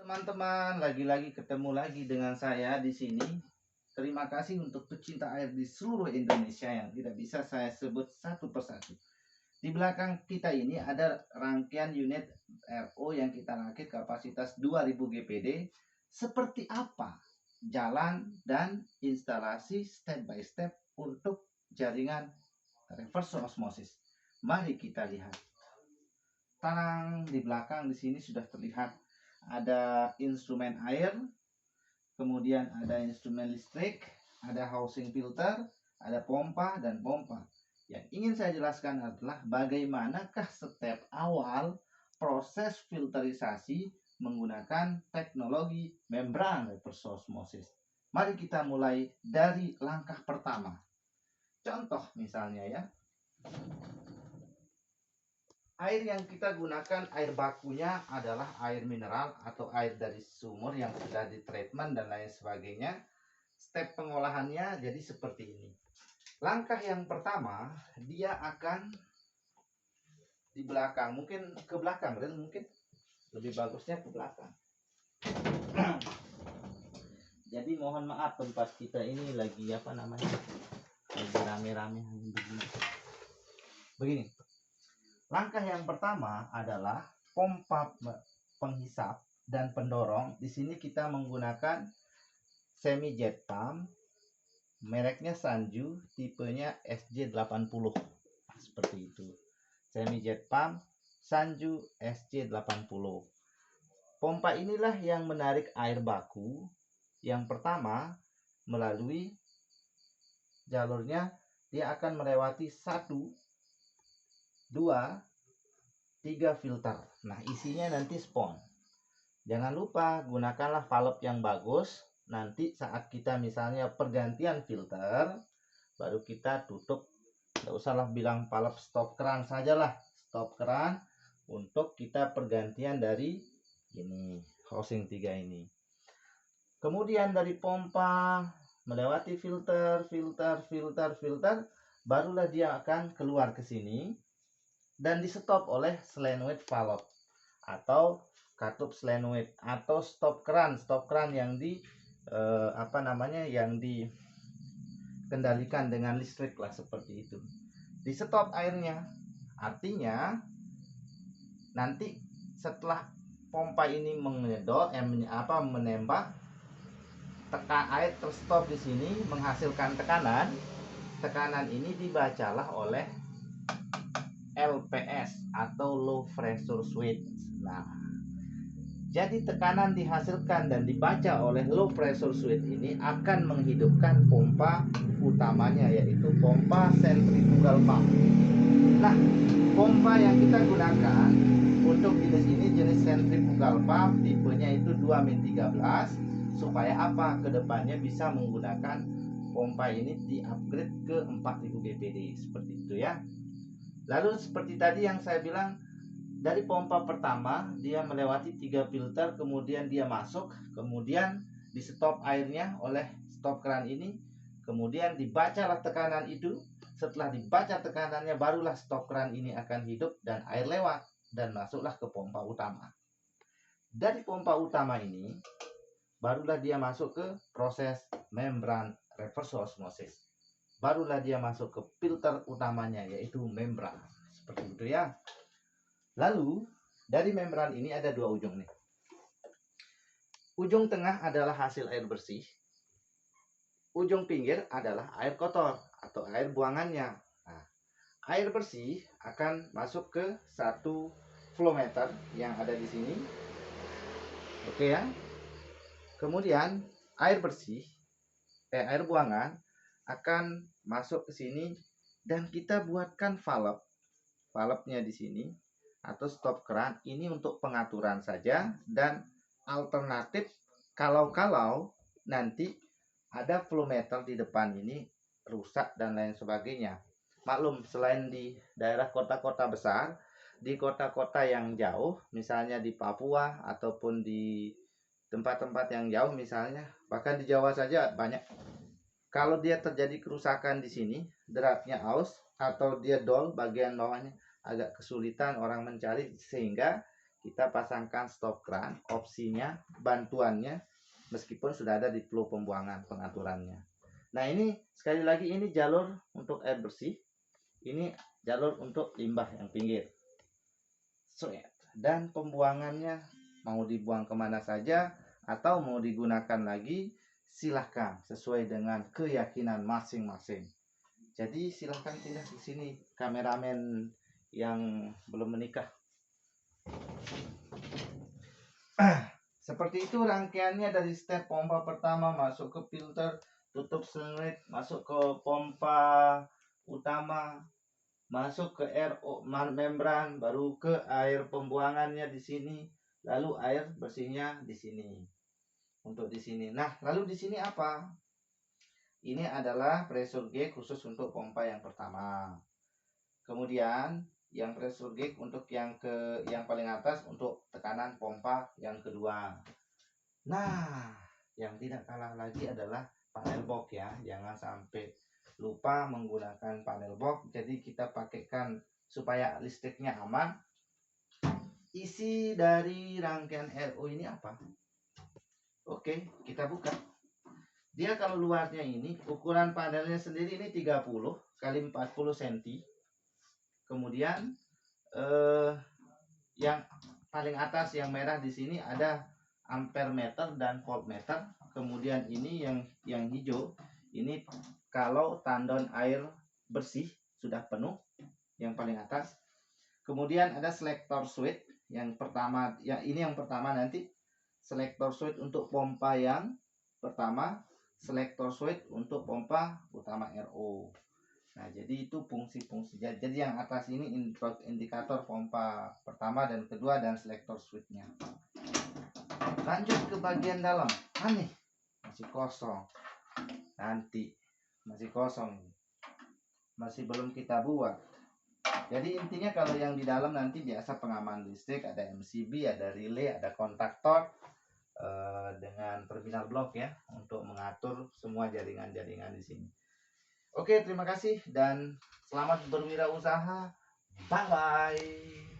Teman-teman, lagi-lagi ketemu lagi dengan saya di sini. Terima kasih untuk pecinta air di seluruh Indonesia yang tidak bisa saya sebut satu persatu. Di belakang kita ini ada rangkaian unit RO yang kita rakit kapasitas 2000 GPD. Seperti apa jalan dan instalasi step by step untuk jaringan reverse osmosis. Mari kita lihat. Tanang di belakang di sini sudah terlihat ada instrumen air, kemudian ada instrumen listrik, ada housing filter, ada pompa dan pompa. Yang ingin saya jelaskan adalah bagaimanakah step awal proses filterisasi menggunakan teknologi membran reverse osmosis. Mari kita mulai dari langkah pertama. Contoh misalnya ya. Air yang kita gunakan, air bakunya adalah air mineral atau air dari sumur yang sudah ditreatment dan lain sebagainya. Step pengolahannya jadi seperti ini. Langkah yang pertama, dia akan di belakang, mungkin ke belakang, mungkin lebih bagusnya ke belakang. Jadi mohon maaf, tempat kita ini lagi lagi rame-rame begini. Langkah yang pertama adalah pompa penghisap dan pendorong. Di sini kita menggunakan semi jet pump, mereknya Sanju, tipenya SJ80. Seperti itu. Semi jet pump Sanju SJ80. Pompa inilah yang menarik air baku yang pertama melalui jalurnya, dia akan melewati 1, 2, 3 filter. Nah, isinya nanti spon. Jangan lupa gunakanlah valve yang bagus. Nanti saat kita misalnya pergantian filter, baru kita tutup. Tidak usahlah bilang valve stop keran sajalah. Stop keran untuk kita pergantian dari ini, housing 3 ini. Kemudian dari pompa melewati filter, barulah dia akan keluar ke sini dan di stop oleh solenoid valve atau katup solenoid atau stop keran yang yang dikendalikan dengan listrik lah, seperti itu. Di stop airnya, artinya nanti setelah pompa ini menembak, tekan air terstop di sini menghasilkan tekanan. Tekanan ini dibacalah oleh LPS atau low pressure switch. Nah, jadi tekanan dihasilkan dan dibaca oleh low pressure switch ini akan menghidupkan pompa utamanya, yaitu pompa centrifugal pump. Nah, pompa yang kita gunakan untuk jenis ini jenis centrifugal pump, tipenya itu 2min13, supaya apa? Kedepannya bisa menggunakan pompa ini di-upgrade ke 4000 BPD seperti itu ya. Lalu seperti tadi yang saya bilang, dari pompa pertama dia melewati 3 filter, kemudian dia masuk, kemudian di stop airnya oleh stop keran ini, kemudian dibacalah tekanan itu. Setelah dibaca tekanannya, barulah stop keran ini akan hidup dan air lewat dan masuklah ke pompa utama. Dari pompa utama ini barulah dia masuk ke proses membran reverse osmosis. Barulah dia masuk ke filter utamanya, yaitu membran. Seperti itu ya. Lalu dari membran ini ada 2 ujung nih. Ujung tengah adalah hasil air bersih. Ujung pinggir adalah air kotor atau air buangannya. Nah, air bersih akan masuk ke satu flow meter yang ada di sini. Oke ya. Kemudian air bersih, air buangan akan masuk ke sini dan kita buatkan valve-nya di sini atau stop keran ini untuk pengaturan saja, dan alternatif kalau nanti ada flow meter di depan ini rusak dan lain sebagainya. Maklum, selain di daerah kota-kota besar, di kota-kota yang jauh, misalnya di Papua ataupun di tempat-tempat yang jauh misalnya, bahkan di Jawa saja banyak. Kalau dia terjadi kerusakan di sini, dratnya aus atau dia dol bagian bawahnya, agak kesulitan orang mencari, sehingga kita pasangkan stop kran, opsinya, bantuannya, meskipun sudah ada di flow pembuangan pengaturannya. Nah ini sekali lagi ini jalur untuk air bersih, ini jalur untuk limbah yang pinggir. Dan pembuangannya mau dibuang kemana saja atau mau digunakan lagi, silahkan sesuai dengan keyakinan masing-masing. Jadi silahkan pindah di sini kameramen yang belum menikah. Seperti itu rangkaiannya dari step pompa pertama masuk ke filter, tutup slit, masuk ke pompa utama, masuk ke RO membran, baru ke air pembuangannya di sini, lalu air bersihnya di sini. Untuk di sini. Nah, lalu di sini apa? Ini adalah pressure gauge khusus untuk pompa yang pertama. Kemudian yang pressure gauge untuk yang paling atas untuk tekanan pompa yang kedua. Nah, yang tidak kalah lagi adalah panel box ya. Jangan sampai lupa menggunakan panel box. Jadi kita pakaikan supaya listriknya aman. Isi dari rangkaian RO ini apa? Oke, kita buka. Dia kalau luarnya ini ukuran panelnya sendiri ini 30 kali 40 cm. Kemudian yang paling atas yang merah di sini ada ampere meter dan voltmeter. Kemudian ini yang hijau ini kalau tandon air bersih sudah penuh yang paling atas. Kemudian ada selector switch yang pertama, ya ini yang pertama nanti selector switch untuk pompa yang pertama, selector switch untuk pompa utama RO. Nah, jadi itu fungsi-fungsi. Jadi yang atas ini indikator pompa pertama dan kedua dan selector switch-nya. Lanjut ke bagian dalam. Aneh, masih kosong. Nanti masih kosong. Masih belum kita buat. Jadi intinya kalau yang di dalam nanti biasa pengaman listrik, ada MCB, ada relay, ada kontaktor dengan terminal blok ya untuk mengatur semua jaringan-jaringan di sini. Oke, terima kasih dan selamat berwirausaha. Bye bye.